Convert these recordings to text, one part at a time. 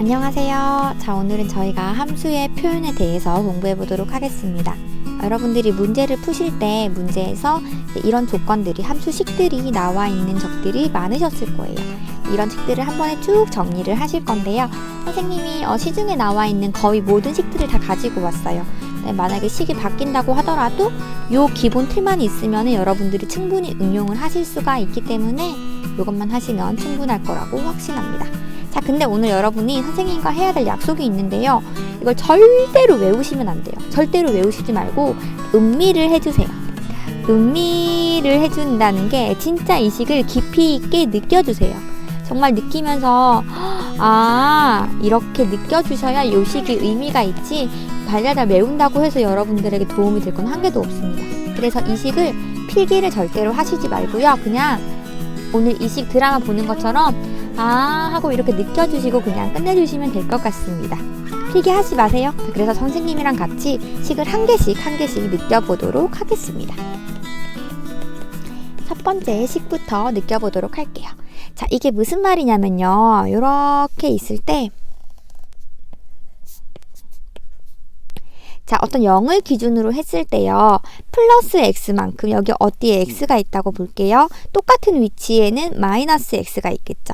안녕하세요. 자, 오늘은 저희가 함수의 표현에 대해서 공부해 보도록 하겠습니다. 여러분들이 문제를 푸실 때 문제에서 이런 조건들이, 함수식들이 나와 있는 적들이 많으셨을 거예요. 이런 식들을 한 번에 쭉 정리를 하실 건데요. 선생님이 시중에 나와 있는 거의 모든 식들을 다 가지고 왔어요. 만약에 식이 바뀐다고 하더라도 요 기본 틀만 있으면 여러분들이 충분히 응용을 하실 수가 있기 때문에 이것만 하시면 충분할 거라고 확신합니다. 자, 근데 오늘 여러분이 선생님과 해야 될 약속이 있는데요. 이걸 절대로 외우시면 안 돼요. 절대로 외우시지 말고 음미를 해주세요. 음미를 해준다는 게 진짜 이 식을 깊이 있게 느껴주세요. 정말 느끼면서 이렇게 느껴주셔야 이 식이 의미가 있지, 달달달 외운다고 해서 여러분들에게 도움이 될 건 한 개도 없습니다. 그래서 이 식을 필기를 절대로 하시지 말고요. 그냥 오늘 이 식 드라마 보는 것처럼 하고 이렇게 느껴주시고 그냥 끝내주시면 될 것 같습니다. 필기하지 마세요. 그래서 선생님이랑 같이 식을 한 개씩 느껴보도록 하겠습니다. 첫 번째 식부터 느껴보도록 할게요. 자, 이게 무슨 말이냐면요. 이렇게 있을 때, 자, 어떤 0을 기준으로 했을 때요. 플러스 x만큼, 여기 어디에 x가 있다고 볼게요. 똑같은 위치에는 마이너스 x가 있겠죠.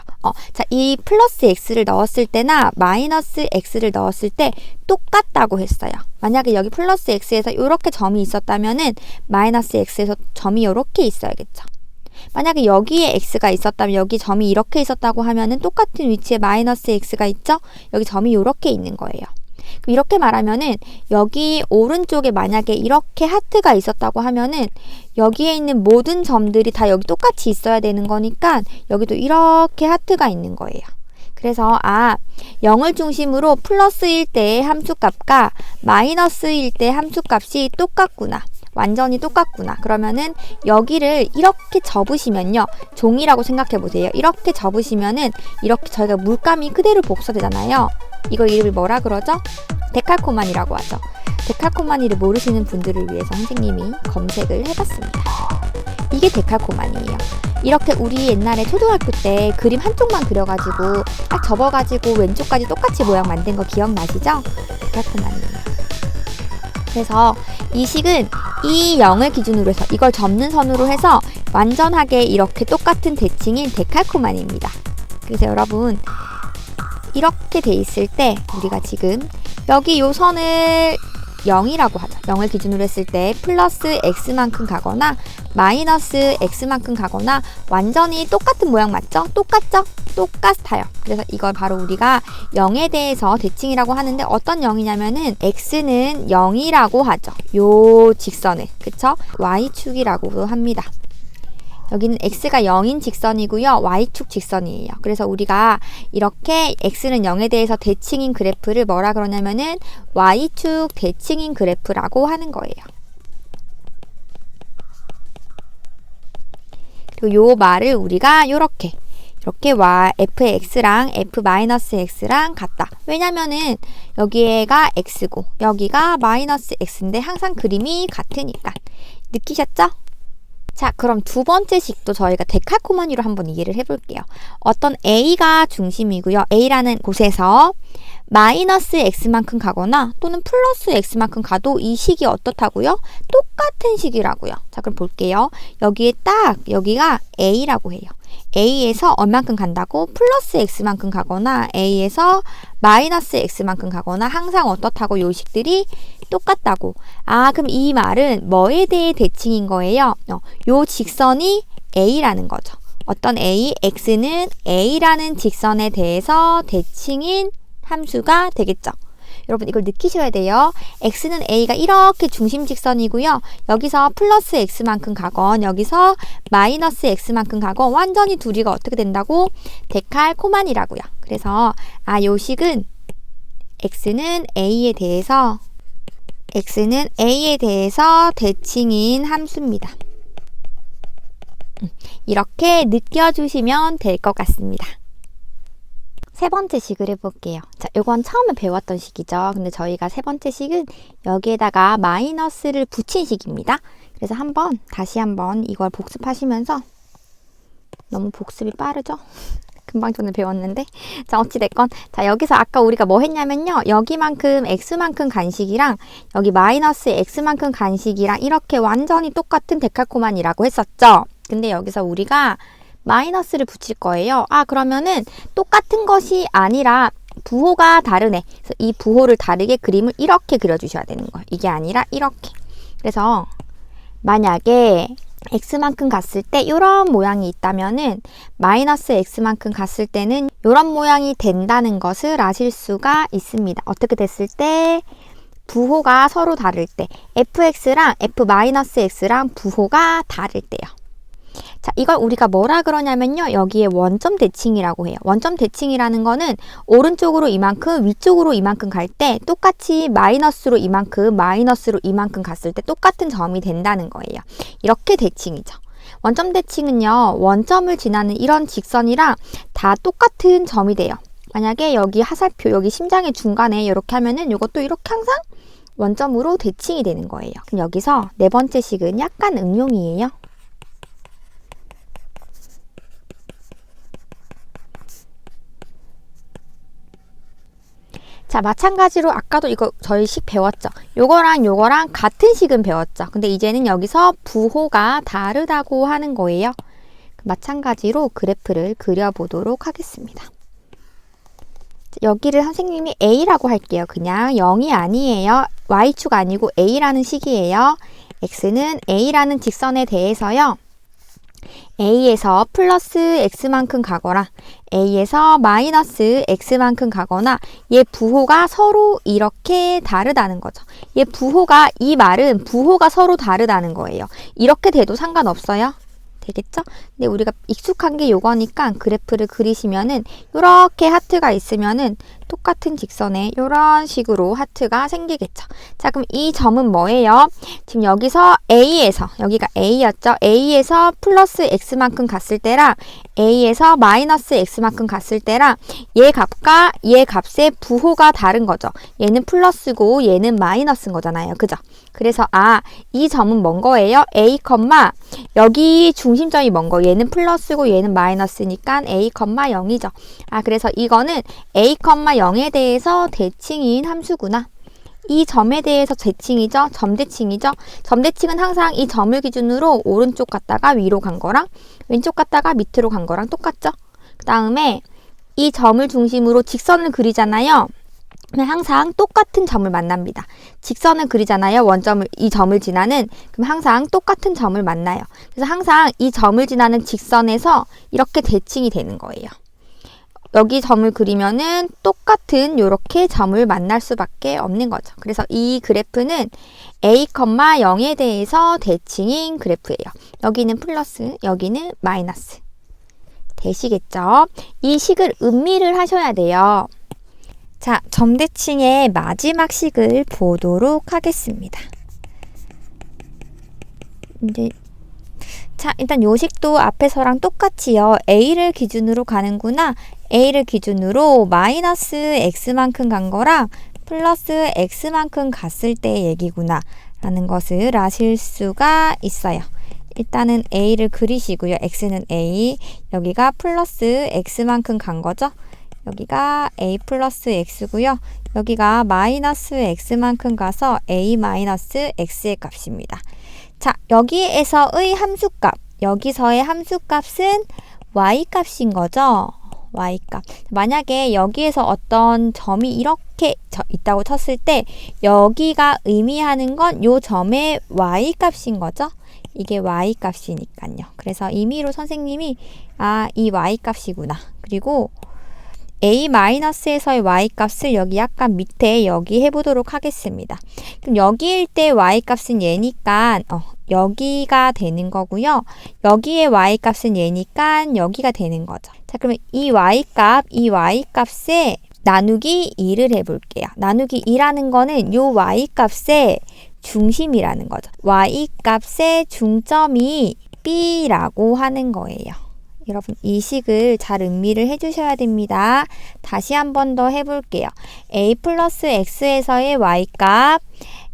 자, 이 플러스 x를 넣었을 때나 마이너스 x를 넣었을 때 똑같다고 했어요. 만약에 여기 플러스 x에서 이렇게 점이 있었다면은 마이너스 x에서 점이 이렇게 있어야겠죠. 만약에 여기에 x가 있었다면 여기 점이 이렇게 있었다고 하면은 똑같은 위치에 마이너스 x가 있죠? 여기 점이 이렇게 있는 거예요. 이렇게 말하면은 여기 오른쪽에 만약에 이렇게 하트가 있었다고 하면은 여기에 있는 모든 점들이 다 여기 똑같이 있어야 되는 거니까 여기도 이렇게 하트가 있는 거예요. 그래서 0을 중심으로 플러스일 때의 함수값과 마이너스일 때의 함수값이 똑같구나. 완전히 똑같구나. 그러면은 여기를 이렇게 접으시면요. 종이라고 생각해 보세요. 이렇게 접으시면은 이렇게 저희가 물감이 그대로 복사되잖아요. 이거 이름을 뭐라 그러죠? 데칼코마니라고 하죠. 데칼코마니를 모르시는 분들을 위해서 선생님이 검색을 해봤습니다. 이게 데칼코마니예요. 이렇게 우리 옛날에 초등학교 때 그림 한쪽만 그려가지고 딱 접어가지고 왼쪽까지 똑같이 모양 만든 거 기억나시죠? 데칼코마니예요. 그래서 이 식은 이 0을 기준으로 해서 이걸 접는 선으로 해서 완전하게 이렇게 똑같은 대칭인 데칼코마니입니다. 그래서 여러분, 이렇게 돼 있을 때 우리가 지금 여기 요 선을 0이라고 하죠. 0을 기준으로 했을 때 플러스 x만큼 가거나 마이너스 x만큼 가거나 완전히 똑같은 모양 맞죠? 똑같죠? 똑같아요. 그래서 이걸 바로 우리가 0에 대해서 대칭이라고 하는데 어떤 0이냐면은 x는 0이라고 하죠. 요 직선을. 그쵸? y축이라고도 합니다. 여기는 x가 0인 직선이고요. y축 직선이에요. 그래서 우리가 이렇게 x는 0에 대해서 대칭인 그래프를 뭐라 그러냐면은 y축 대칭인 그래프라고 하는 거예요. 그리고 요 말을 우리가 이렇게 f의 x랑 f-x랑 같다. 왜냐면은 여기가 x고 여기가 마이너스 x인데 항상 그림이 같으니까. 느끼셨죠? 자, 그럼 두 번째 식도 저희가 데칼코마니로 한번 이해를 해볼게요. 어떤 A가 중심이고요. A라는 곳에서 마이너스 X만큼 가거나 또는 플러스 X만큼 가도 이 식이 어떻다고요? 똑같은 식이라고요. 자, 그럼 볼게요. 여기가 A라고 해요. A에서 얼만큼 간다고? 플러스 X만큼 가거나 A에서 마이너스 X만큼 가거나 항상 어떻다고? 요 식들이 똑같다고. 그럼 이 말은 뭐에 대해 대칭인 거예요? 요 직선이 A라는 거죠. 어떤 A, X는 A라는 직선에 대해서 대칭인 함수가 되겠죠. 여러분 이걸 느끼셔야 돼요. x는 a가 이렇게 중심 직선이고요. 여기서 플러스 x만큼 가건 여기서 마이너스 x만큼 가건 완전히 둘이가 어떻게 된다고? 데칼코마니라고요. 그래서 요 식은 x는 a에 대해서 대칭인 함수입니다. 이렇게 느껴주시면 될 것 같습니다. 세 번째 식을 해볼게요. 자, 이건 처음에 배웠던 식이죠. 근데 저희가 세 번째 식은 여기에다가 마이너스를 붙인 식입니다. 그래서 다시 한번 이걸 복습하시면서, 너무 복습이 빠르죠? 금방 전에 배웠는데. 자, 어찌됐건. 자, 여기서 아까 우리가 뭐 했냐면요. 여기만큼 x만큼 간식이랑 여기 마이너스 x만큼 간식이랑 이렇게 완전히 똑같은 데칼코마니라고 했었죠. 근데 여기서 우리가 마이너스를 붙일 거예요. 아, 그러면은 똑같은 것이 아니라 부호가 다르네. 그래서 이 부호를 다르게 그림을 이렇게 그려주셔야 되는 거예요. 이게 아니라 이렇게. 그래서 만약에 x만큼 갔을 때 이런 모양이 있다면은 마이너스 x만큼 갔을 때는 이런 모양이 된다는 것을 아실 수가 있습니다. 어떻게 됐을 때? 부호가 서로 다를 때 fx랑 f-x랑 부호가 다를 때요. 자, 이걸 우리가 뭐라 그러냐면요. 여기에 원점 대칭이라고 해요. 원점 대칭이라는 거는 오른쪽으로 이만큼, 위쪽으로 이만큼 갈 때 똑같이 마이너스로 이만큼, 마이너스로 이만큼 갔을 때 똑같은 점이 된다는 거예요. 이렇게 대칭이죠. 원점 대칭은요. 원점을 지나는 이런 직선이랑 다 똑같은 점이 돼요. 만약에 여기 하살표, 여기 심장의 중간에 이렇게 하면은 이것도 이렇게 항상 원점으로 대칭이 되는 거예요. 그럼 여기서 네 번째 식은 약간 응용이에요. 자, 마찬가지로 아까도 이거 저희 식 배웠죠. 요거랑 같은 식은 배웠죠. 근데 이제는 여기서 부호가 다르다고 하는 거예요. 마찬가지로 그래프를 그려보도록 하겠습니다. 여기를 선생님이 A라고 할게요. 그냥 0이 아니에요. Y축 아니고 A라는 식이에요. X는 A라는 직선에 대해서요. A에서 플러스 X만큼 가거나 A에서 마이너스 X만큼 가거나 얘 부호가 서로 이렇게 다르다는 거죠. 얘 부호가, 이 말은 부호가 서로 다르다는 거예요. 이렇게 돼도 상관없어요. 되겠죠? 근데 우리가 익숙한 게 요거니까 그래프를 그리시면은 이렇게 하트가 있으면은 똑같은 직선에 이런 식으로 하트가 생기겠죠. 자, 그럼 이 점은 뭐예요? 지금 여기서 A에서, 여기가 A였죠? A에서 플러스 X만큼 갔을 때랑 A에서 마이너스 X만큼 갔을 때랑 얘 값과 얘 값의 부호가 다른 거죠. 얘는 플러스고 얘는 마이너스인 거잖아요. 그죠? 그래서 이 점은 뭔 거예요? A, 여기 중심점이 뭔 거? 얘는 플러스고 얘는 마이너스니까 A, 0이죠. 그래서 이거는 A, 0에 대해서 대칭인 함수구나. 이 점에 대해서 대칭이죠. 점대칭이죠. 점대칭은 항상 이 점을 기준으로 오른쪽 갔다가 위로 간 거랑 왼쪽 갔다가 밑으로 간 거랑 똑같죠. 그 다음에 이 점을 중심으로 직선을 그리잖아요. 항상 똑같은 점을 만납니다. 직선을 그리잖아요. 이 점을 지나는. 그럼 항상 똑같은 점을 만나요. 그래서 항상 이 점을 지나는 직선에서 이렇게 대칭이 되는 거예요. 여기 점을 그리면은 똑같은 요렇게 점을 만날 수밖에 없는 거죠. 그래서 이 그래프는 A, 0에 대해서 대칭인 그래프예요. 여기는 플러스, 여기는 마이너스. 되시겠죠? 이 식을 음미를 하셔야 돼요. 자, 점대칭의 마지막 식을 보도록 하겠습니다. 자, 일단 요 식도 앞에서랑 똑같이요. A를 기준으로 가는구나. A를 기준으로 마이너스 X만큼 간 거랑 플러스 X만큼 갔을 때 얘기구나 라는 것을 아실 수가 있어요. 일단은 A를 그리시고요. X는 A, 여기가 플러스 X만큼 간 거죠. 여기가 A 플러스 X고요. 여기가 마이너스 X만큼 가서 A 마이너스 X의 값입니다. 자, 여기에서의 함수값, 여기서의 함수값은 Y값인 거죠. Y값. 만약에 여기에서 어떤 점이 이렇게 있다고 쳤을 때 여기가 의미하는 건 요 점의 Y값인 거죠. 이게 Y값이니까요. 그래서 임의로 선생님이 이 Y값이구나. 그리고 A-에서의 Y값을 여기 약간 밑에 여기 해보도록 하겠습니다. 그럼 여기일 때 Y값은 얘니까 여기가 되는 거고요. 여기에 Y값은 얘니까 여기가 되는 거죠. 자, 그러면 이 Y값에 나누기 2를 해볼게요. 나누기 2라는 거는 요 Y값의 중심이라는 거죠. Y값의 중점이 B라고 하는 거예요. 여러분, 이 식을 잘 음미를 해주셔야 됩니다. 다시 한 번 더 해볼게요. A 플러스 X에서의 Y값,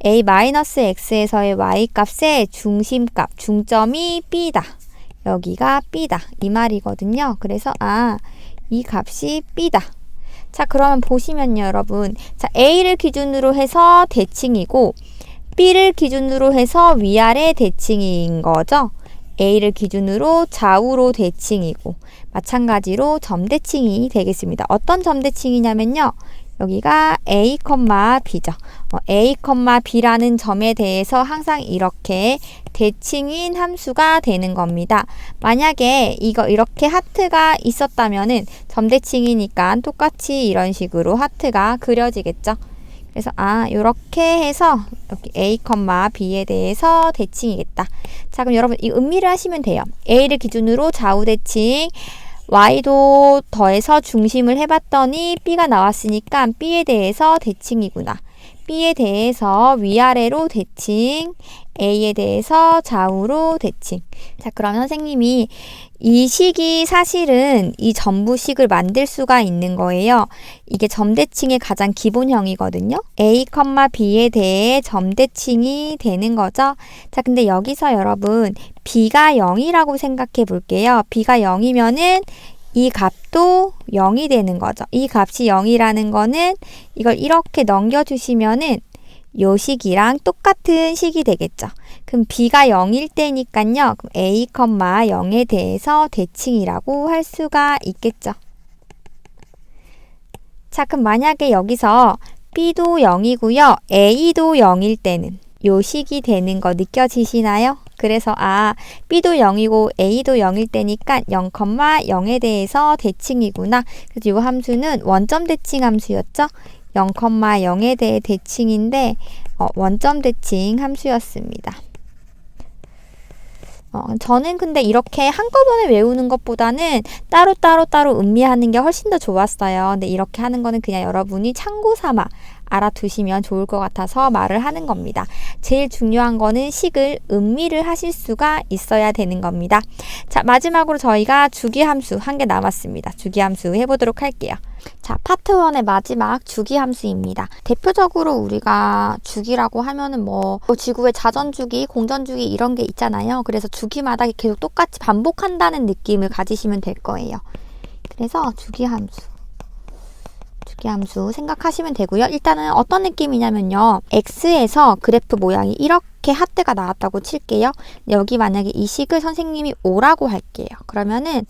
A 마이너스 X에서의 Y값의 중심값, 중점이 B다. 여기가 B다. 이 말이거든요. 그래서 이 값이 B다. 자, 그러면 보시면요, 여러분. 자, A를 기준으로 해서 대칭이고 B를 기준으로 해서 위아래 대칭인 거죠. A를 기준으로 좌우로 대칭이고 마찬가지로 점대칭이 되겠습니다. 어떤 점대칭이냐면요. 여기가 A, B죠. A, B라는 점에 대해서 항상 이렇게 대칭인 함수가 되는 겁니다. 만약에 이거 이렇게 하트가 있었다면은 점대칭이니까 똑같이 이런 식으로 하트가 그려지겠죠. 그래서 이렇게 해서 여기 A, B에 대해서 대칭이겠다. 자, 그럼 여러분 이 음미를 하시면 돼요. A를 기준으로 좌우 대칭, Y도 더해서 중심을 해봤더니 B가 나왔으니까 B에 대해서 대칭이구나. B에 대해서 위아래로 대칭, A에 대해서 좌우로 대칭. 자, 그럼 선생님이 이 식이 사실은 이 전부식을 만들 수가 있는 거예요. 이게 점대칭의 가장 기본형이거든요. A, B에 대해 점대칭이 되는 거죠. 자, 근데 여기서 여러분 B가 0이라고 생각해 볼게요. B가 0이면은 이 값도 0이 되는 거죠. 이 값이 0이라는 거는 이걸 이렇게 넘겨주시면은 요 식이랑 똑같은 식이 되겠죠. 그럼 B가 0일 때니까요. 그럼 A, 0에 대해서 대칭이라고 할 수가 있겠죠. 자, 그럼 만약에 여기서 B도 0이고요. A도 0일 때는 요 식이 되는 거 느껴지시나요? 그래서 B도 0이고 A도 0일 때니까 0, 0에 대해서 대칭이구나. 그래서 이 함수는 원점 대칭 함수였죠. 0, 0에 대해 대칭인데 원점 대칭 함수였습니다. 저는 근데 이렇게 한꺼번에 외우는 것보다는 따로 음미하는 게 훨씬 더 좋았어요. 근데 이렇게 하는 거는 그냥 여러분이 참고 삼아 알아두시면 좋을 것 같아서 말을 하는 겁니다. 제일 중요한 거는 식을 음미를 하실 수가 있어야 되는 겁니다. 자, 마지막으로 저희가 주기함수 한 개 남았습니다. 주기함수 해보도록 할게요. 자, 파트 1의 마지막 주기함수입니다. 대표적으로 우리가 주기라고 하면은 지구의 자전주기, 공전주기 이런 게 있잖아요. 그래서 주기마다 계속 똑같이 반복한다는 느낌을 가지시면 될 거예요. 그래서 주기함수 생각하시면 되고요. 일단은 어떤 느낌이냐면요. X에서 그래프 모양이 이렇게 하트가 나왔다고 칠게요. 여기 만약에 이 식을 선생님이 O라고 할게요. 그러면은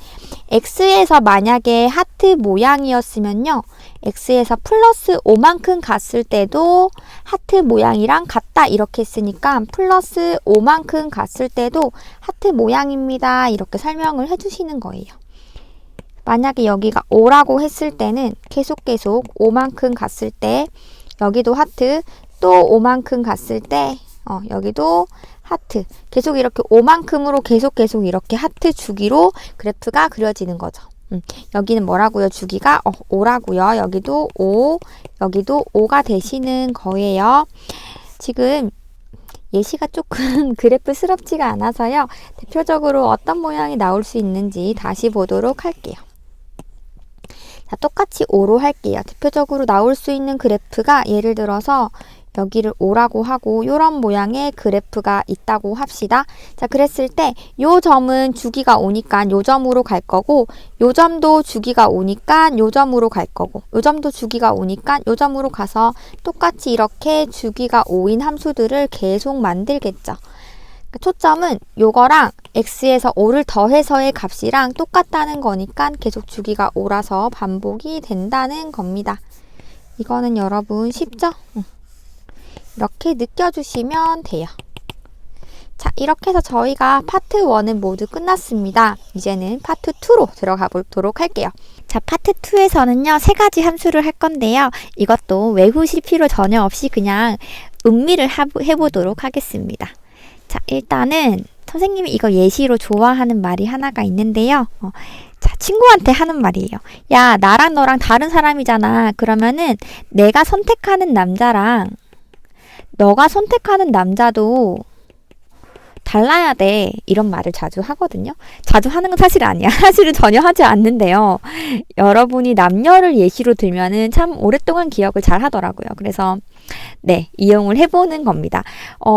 X에서 만약에 하트 모양이었으면요. X에서 플러스 5만큼 갔을 때도 하트 모양이랑 같다 이렇게 했으니까 플러스 5만큼 갔을 때도 하트 모양입니다. 이렇게 설명을 해주시는 거예요. 만약에 여기가 5라고 했을 때는 계속 5만큼 갔을 때 여기도 하트, 또 5만큼 갔을 때 여기도 하트. 계속 이렇게 5만큼으로 계속 이렇게 하트 주기로 그래프가 그려지는 거죠. 여기는 뭐라고요? 주기가 5라고요. 여기도 5, 여기도 5가 되시는 거예요. 지금 예시가 조금 그래프스럽지가 않아서요. 대표적으로 어떤 모양이 나올 수 있는지 다시 보도록 할게요. 자, 똑같이 5로 할게요. 대표적으로 나올 수 있는 그래프가 예를 들어서 여기를 5라고 하고 이런 모양의 그래프가 있다고 합시다. 자, 그랬을 때 요 점은 주기가 5니까 요 점으로 갈 거고 요 점도 주기가 5니까 요 점으로 갈 거고 요 점도 주기가 5니까 요 점으로 가서 똑같이 이렇게 주기가 5인 함수들을 계속 만들겠죠. 초점은 요거랑 x에서 5를 더해서의 값이랑 똑같다는 거니까 계속 주기가 5라서 반복이 된다는 겁니다. 이거는 여러분 쉽죠? 이렇게 느껴주시면 돼요. 자, 이렇게 해서 저희가 파트 1은 모두 끝났습니다. 이제는 파트 2로 들어가 보도록 할게요. 자, 파트 2에서는요, 3가지 함수를 할 건데요. 이것도 외우실 필요 전혀 없이 그냥 음미를 해보도록 하겠습니다. 자, 일단은 선생님이 이거 예시로 좋아하는 말이 하나가 있는데요. 자, 친구한테 하는 말이에요. 야, 나랑 너랑 다른 사람이잖아. 그러면은 내가 선택하는 남자랑 너가 선택하는 남자도 달라야 돼. 이런 말을 자주 하거든요. 자주 하는 건 사실 아니야. 사실은 전혀 하지 않는데요. 여러분이 남녀를 예시로 들면은 참 오랫동안 기억을 잘 하더라고요. 그래서 네, 이용을 해보는 겁니다.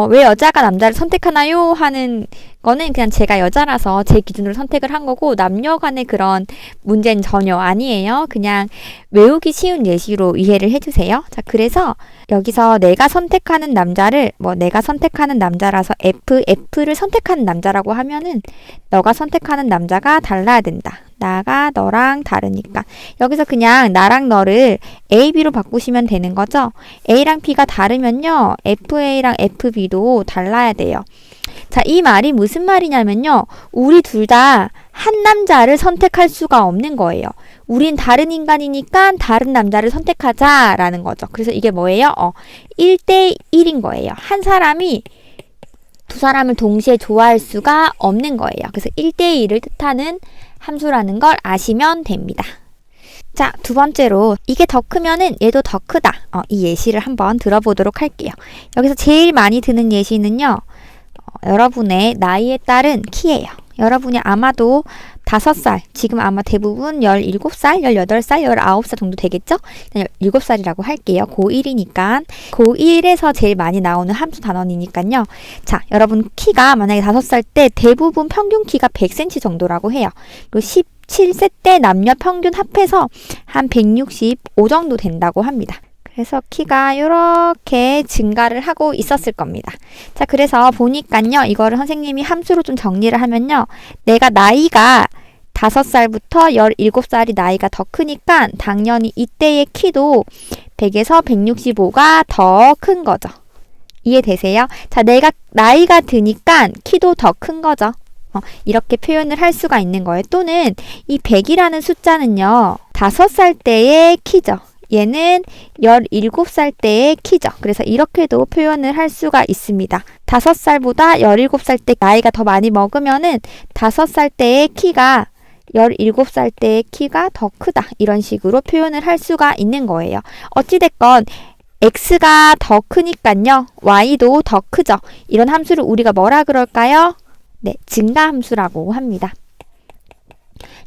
왜 여자가 남자를 선택하나요? 하는 거는 그냥 제가 여자라서 제 기준으로 선택을 한 거고 남녀 간의 그런 문제는 전혀 아니에요. 그냥 외우기 쉬운 예시로 이해를 해주세요. 자, 그래서 여기서 내가 선택하는 남자를 내가 선택하는 남자라서 F를 선택하는 남자라고 하면은 너가 선택하는 남자가 달라야 된다. 나가 너랑 다르니까. 여기서 그냥 나랑 너를 A, B로 바꾸시면 되는 거죠. A랑 B가 다르면요. FA랑 FB도 달라야 돼요. 자, 이 말이 무슨 말이냐면요. 우리 둘 다 한 남자를 선택할 수가 없는 거예요. 우린 다른 인간이니까 다른 남자를 선택하자라는 거죠. 그래서 이게 뭐예요? 1대1인 거예요. 한 사람이 두 사람을 동시에 좋아할 수가 없는 거예요. 그래서 1대1을 뜻하는 함수라는 걸 아시면 됩니다. 자, 두 번째로 이게 더 크면은 얘도 더 크다. 이 예시를 한번 들어보도록 할게요. 여기서 제일 많이 드는 예시는요. 여러분의 나이에 따른 키예요. 여러분이 아마도 5살, 지금 아마 대부분 17살, 18살, 19살 정도 되겠죠? 7살이라고 할게요. 고1이니까. 고1에서 제일 많이 나오는 함수 단원이니까요. 자, 여러분 키가 만약에 5살 때 대부분 평균 키가 100cm 정도라고 해요. 그리고 17세 때 남녀 평균 합해서 한 165 정도 된다고 합니다. 그래서 키가 이렇게 증가를 하고 있었을 겁니다. 자, 그래서 보니까요. 이거를 선생님이 함수로 좀 정리를 하면요. 내가 나이가 5살부터 17살이 나이가 더 크니까 당연히 이때의 키도 100에서 165가 더 큰 거죠. 이해되세요? 자, 내가 나이가 드니까 키도 더 큰 거죠. 이렇게 표현을 할 수가 있는 거예요. 또는 이 100이라는 숫자는요. 5살 때의 키죠. 얘는 17살 때의 키죠. 그래서 이렇게도 표현을 할 수가 있습니다. 5살보다 17살 때 나이가 더 많이 먹으면은 5살 때의 키가 17살 때의 키가 더 크다. 이런 식으로 표현을 할 수가 있는 거예요. 어찌됐건 X가 더 크니까요. Y도 더 크죠. 이런 함수를 우리가 뭐라 그럴까요? 네, 증가함수라고 합니다.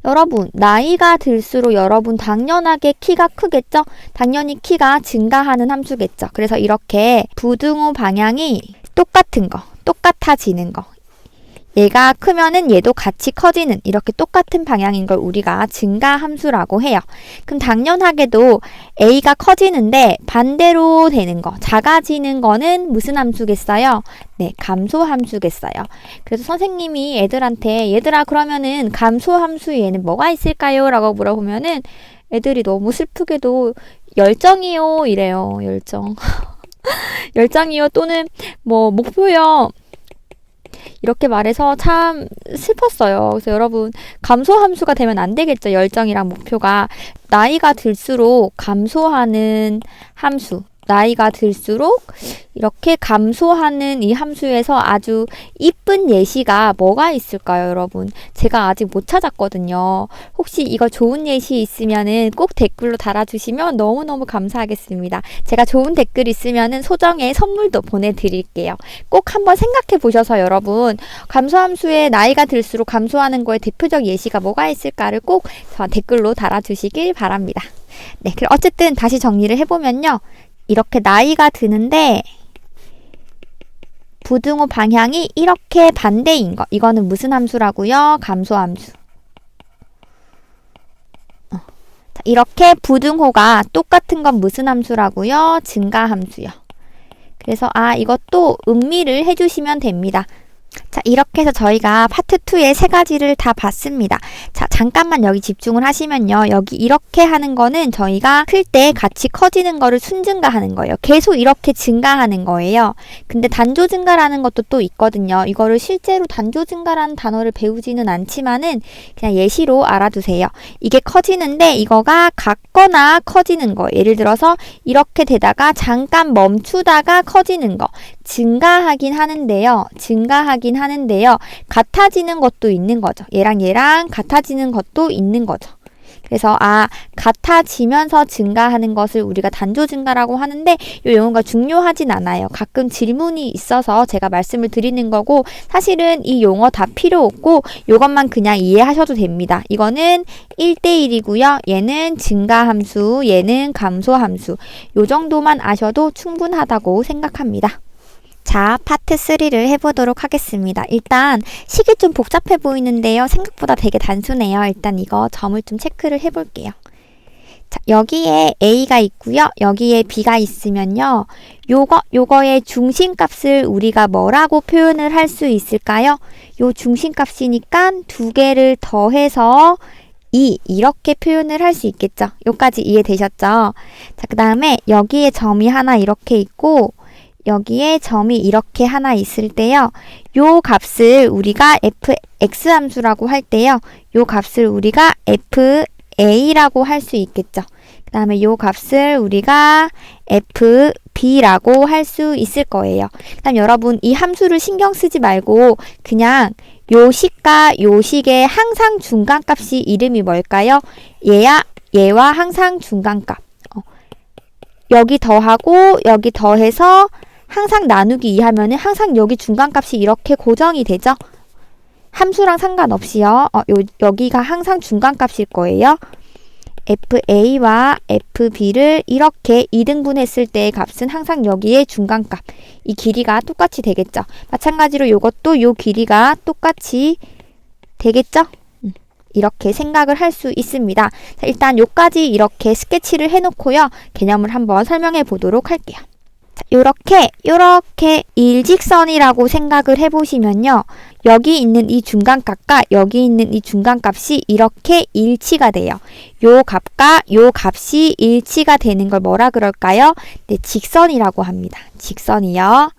여러분, 나이가 들수록 여러분 당연하게 키가 크겠죠? 당연히 키가 증가하는 함수겠죠. 그래서 이렇게 부등호 방향이 똑같은 거, 똑같아지는 거. 얘가 크면은 얘도 같이 커지는 이렇게 똑같은 방향인 걸 우리가 증가함수라고 해요. 그럼 당연하게도 A가 커지는데 반대로 되는 거, 작아지는 거는 무슨 함수겠어요? 네, 감소함수겠어요. 그래서 선생님이 애들한테 얘들아 그러면은 감소함수 얘는 뭐가 있을까요? 라고 물어보면은 애들이 너무 슬프게도 열정이요 이래요. 열정. 열정이요 또는 목표요. 이렇게 말해서 참 슬펐어요. 그래서 여러분 감소함수가 되면 안 되겠죠. 열정이랑 목표가. 나이가 들수록 감소하는 함수. 나이가 들수록 이렇게 감소하는 이 함수에서 아주 이쁜 예시가 뭐가 있을까요, 여러분? 제가 아직 못 찾았거든요. 혹시 이거 좋은 예시 있으면은 꼭 댓글로 달아주시면 너무너무 감사하겠습니다. 제가 좋은 댓글 있으면은 소정의 선물도 보내드릴게요. 꼭 한번 생각해 보셔서 여러분, 감소함수의 나이가 들수록 감소하는 거에 대표적 예시가 뭐가 있을까를 꼭 댓글로 달아주시길 바랍니다. 네, 그럼 어쨌든 다시 정리를 해보면요. 이렇게 나이가 드는데 부등호 방향이 이렇게 반대인 거. 이거는 무슨 함수라고요? 감소함수. 자, 이렇게 부등호가 똑같은 건 무슨 함수라고요? 증가함수요. 그래서 이것도 음미를 해주시면 됩니다. 자, 이렇게 해서 저희가 파트 2의 3가지를 다 봤습니다. 자, 잠깐만 여기 집중을 하시면요. 여기 이렇게 하는 거는 저희가 클 때 같이 커지는 거를 순증가하는 거예요. 계속 이렇게 증가하는 거예요. 근데 단조 증가라는 것도 또 있거든요. 이거를 실제로 단조 증가라는 단어를 배우지는 않지만은 그냥 예시로 알아두세요. 이게 커지는데 이거가 같거나 커지는 거. 예를 들어서 이렇게 되다가 잠깐 멈추다가 커지는 거. 증가하긴 하는데요. 같아지는 것도 있는 거죠. 얘랑 같아지는 것도 있는 거죠. 그래서 같아지면서 증가하는 것을 우리가 단조 증가라고 하는데 이 용어가 중요하진 않아요. 가끔 질문이 있어서 제가 말씀을 드리는 거고 사실은 이 용어 다 필요 없고 이것만 그냥 이해하셔도 됩니다. 이거는 1대1이고요. 얘는 증가함수, 얘는 감소함수. 이 정도만 아셔도 충분하다고 생각합니다. 자, 파트 3를 해보도록 하겠습니다. 일단 식이 좀 복잡해 보이는데요. 생각보다 되게 단순해요. 일단 이거 점을 좀 체크를 해볼게요. 자, 여기에 A가 있고요. 여기에 B가 있으면요. 요거의 중심값을 우리가 뭐라고 표현을 할 수 있을까요? 요 중심값이니까 두 개를 더해서 2 이렇게 표현을 할 수 있겠죠. 요까지 이해되셨죠? 자, 그 다음에 여기에 점이 하나 이렇게 있고 여기에 점이 이렇게 하나 있을 때요. 요 값을 우리가 fx 함수라고 할 때요. 요 값을 우리가 fa라고 할 수 있겠죠. 그 다음에 요 값을 우리가 fb라고 할 수 있을 거예요. 그 다음 여러분 이 함수를 신경 쓰지 말고 그냥 요 식과 요 식의 항상 중간값이 이름이 뭘까요? 얘와 항상 중간값. 여기 더하고 여기 더해서 항상 나누기 2 하면은 항상 여기 중간값이 이렇게 고정이 되죠? 함수랑 상관없이요. 여기가 항상 중간값일 거예요. FA와 FB를 이렇게 2등분했을 때의 값은 항상 여기에 중간값. 이 길이가 똑같이 되겠죠. 마찬가지로 이것도 요 길이가 똑같이 되겠죠? 이렇게 생각을 할 수 있습니다. 자, 일단 요까지 이렇게 스케치를 해놓고요. 개념을 한번 설명해 보도록 할게요. 자, 요렇게 일직선이라고 생각을 해보시면요. 여기 있는 이 중간값과 여기 있는 이 중간값이 이렇게 일치가 돼요. 요 값과 요 값이 일치가 되는 걸 뭐라 그럴까요? 네, 직선이라고 합니다. 직선이요.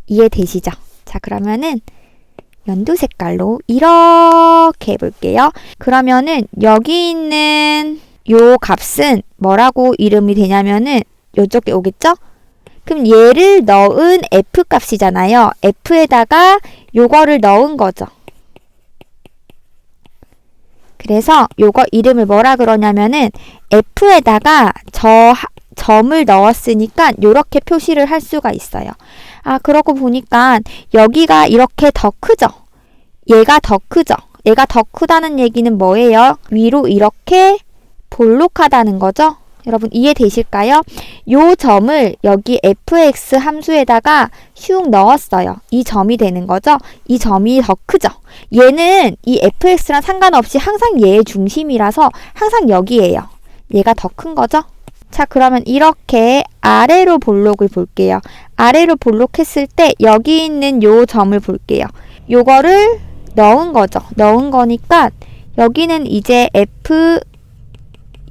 이해되시죠? 자, 그러면은 연두 색깔로 이렇게 해볼게요. 그러면은 여기 있는 요 값은 뭐라고 이름이 되냐면은 요쪽에 오겠죠? 그럼 얘를 넣은 f 값이잖아요. f에다가 요거를 넣은 거죠. 그래서 요거 이름을 뭐라 그러냐면은 f에다가 점을 넣었으니까 요렇게 표시를 할 수가 있어요. 아, 그러고 보니까 여기가 이렇게 더 크죠? 얘가 더 크죠? 얘가 더 크다는 얘기는 뭐예요? 위로 이렇게 볼록하다는 거죠? 여러분 이해되실까요? 요 점을 여기 fx 함수에다가 슉 넣었어요. 이 점이 되는 거죠? 이 점이 더 크죠? 얘는 이 fx랑 상관없이 항상 얘의 중심이라서 항상 여기에요. 얘가 더 큰 거죠? 자, 그러면 이렇게 아래로 볼록을 볼게요. 아래로 볼록했을 때 여기 있는 요 점을 볼게요. 요거를 넣은 거죠. 넣은 거니까 여기는 이제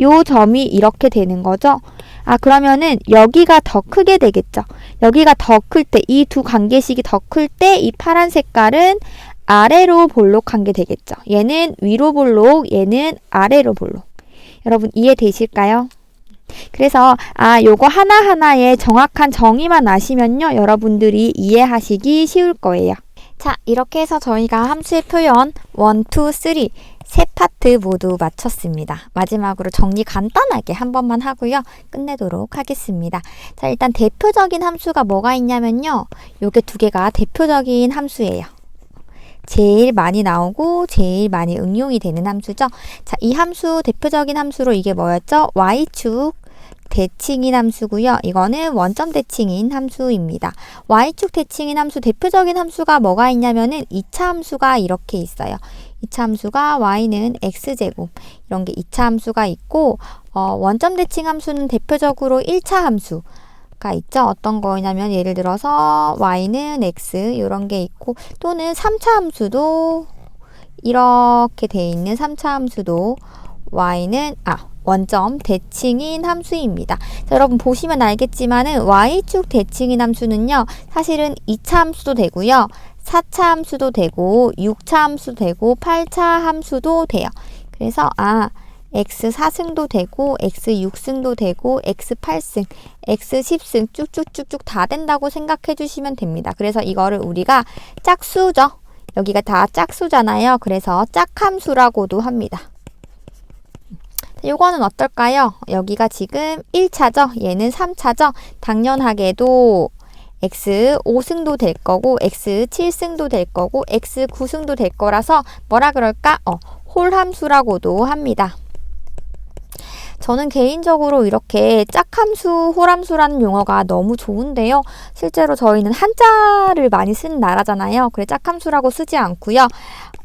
요 점이 이렇게 되는 거죠. 아, 그러면은 여기가 더 크게 되겠죠. 여기가 더 클 때, 이 두 관계식이 더 클 때 이 파란 색깔은 아래로 볼록한 게 되겠죠. 얘는 위로 볼록, 얘는 아래로 볼록. 여러분 이해되실까요? 그래서 요거 하나하나의 정확한 정의만 아시면요. 여러분들이 이해하시기 쉬울 거예요. 자, 이렇게 해서 저희가 함수의 표현 1, 2, 3 세 파트 모두 마쳤습니다. 마지막으로 정리 간단하게 한 번만 하고요. 끝내도록 하겠습니다. 자, 일단 대표적인 함수가 뭐가 있냐면요. 요게 두 개가 대표적인 함수예요. 제일 많이 나오고 제일 많이 응용이 되는 함수죠. 자, 이 함수 대표적인 함수로 이게 뭐였죠? y축 대칭인 함수고요. 이거는 원점 대칭인 함수입니다. y축 대칭인 함수 대표적인 함수가 뭐가 있냐면은 2차 함수가 이렇게 있어요. 2차 함수가 y는 x제곱 이런 게 2차 함수가 있고 원점 대칭 함수는 대표적으로 1차 함수가 있죠. 어떤 거냐면 예를 들어서 y는 x 이런 게 있고 또는 3차 함수도 이렇게 돼 있는 3차 함수도 y는 원점 대칭인 함수입니다. 자, 여러분 보시면 알겠지만은 y축 대칭인 함수는요. 사실은 2차 함수도 되고요. 4차 함수도 되고 6차 함수도 되고 8차 함수도 돼요. 그래서 x4승도 되고 x6승도 되고 x8승, x10승 쭉쭉쭉쭉 다 된다고 생각해 주시면 됩니다. 그래서 이거를 우리가 짝수죠. 여기가 다 짝수잖아요. 그래서 짝함수라고도 합니다. 요거는 어떨까요? 여기가 지금 1차죠. 얘는 3차죠. 당연하게도 x5승도 될 거고 x7승도 될 거고 x9승도 될 거라서 뭐라 그럴까? 홀함수라고도 합니다. 저는 개인적으로 이렇게 짝함수, 홀함수라는 용어가 너무 좋은데요. 실제로 저희는 한자를 많이 쓰는 나라잖아요. 그래 짝함수라고 쓰지 않고요.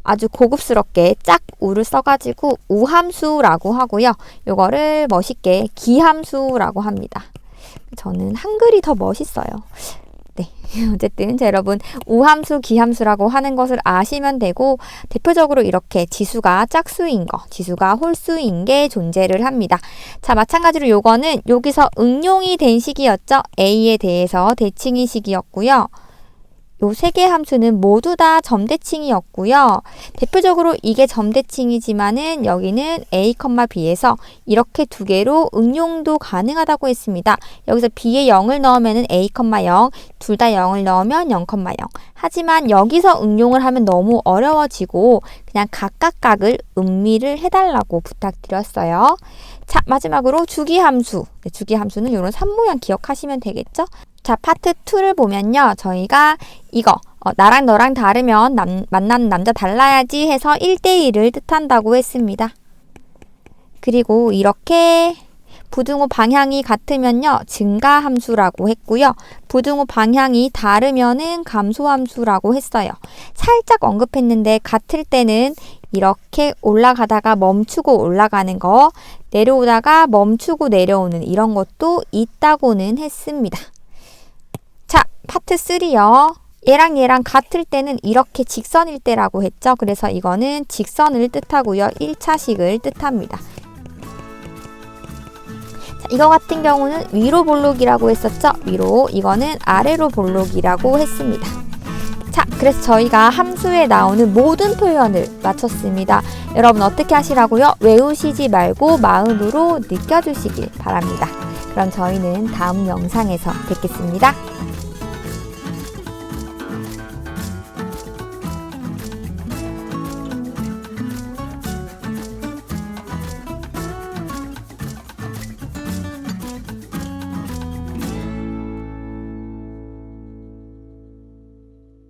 아주 고급스럽게 짝우를 써가지고 우함수라고 하고요. 요거를 멋있게 기함수라고 합니다. 저는 한글이 더 멋있어요. 네, 어쨌든 여러분 우함수, 기함수라고 하는 것을 아시면 되고 대표적으로 이렇게 지수가 짝수인 거, 지수가 홀수인 게 존재를 합니다. 자, 마찬가지로 요거는 여기서 응용이 된 식이었죠. A에 대해서 대칭인 식이었고요. 요 세 개 함수는 모두 다 점대칭이었고요. 대표적으로 이게 점대칭이지만은 여기는 A, B에서 이렇게 두 개로 응용도 가능하다고 했습니다. 여기서 B에 0을 넣으면 A, 0, 둘 다 0을 넣으면 0, 0. 하지만 여기서 응용을 하면 너무 어려워지고 그냥 각각각을 음미를 해달라고 부탁드렸어요. 자, 마지막으로 주기함수. 네, 주기함수는 이런 산모양 기억하시면 되겠죠? 자, 파트 2를 보면요. 저희가 이거 나랑 너랑 다르면 만나는 남자 달라야지 해서 1대1을 뜻한다고 했습니다. 그리고 이렇게 부등호 방향이 같으면요. 증가함수라고 했고요. 부등호 방향이 다르면은 감소함수라고 했어요. 살짝 언급했는데 같을 때는 이렇게 올라가다가 멈추고 올라가는 거, 내려오다가 멈추고 내려오는 이런 것도 있다고는 했습니다. 자, 파트 3요. 얘랑 얘랑 같을 때는 이렇게 직선일 때라고 했죠. 그래서 이거는 직선을 뜻하고요. 1차식을 뜻합니다. 자, 이거 같은 경우는 위로 볼록이라고 했었죠. 위로, 이거는 아래로 볼록이라고 했습니다. 자, 그래서 저희가 함수에 나오는 모든 표현을 마쳤습니다. 여러분 어떻게 하시라고요? 외우시지 말고 마음으로 느껴주시길 바랍니다. 그럼 저희는 다음 영상에서 뵙겠습니다.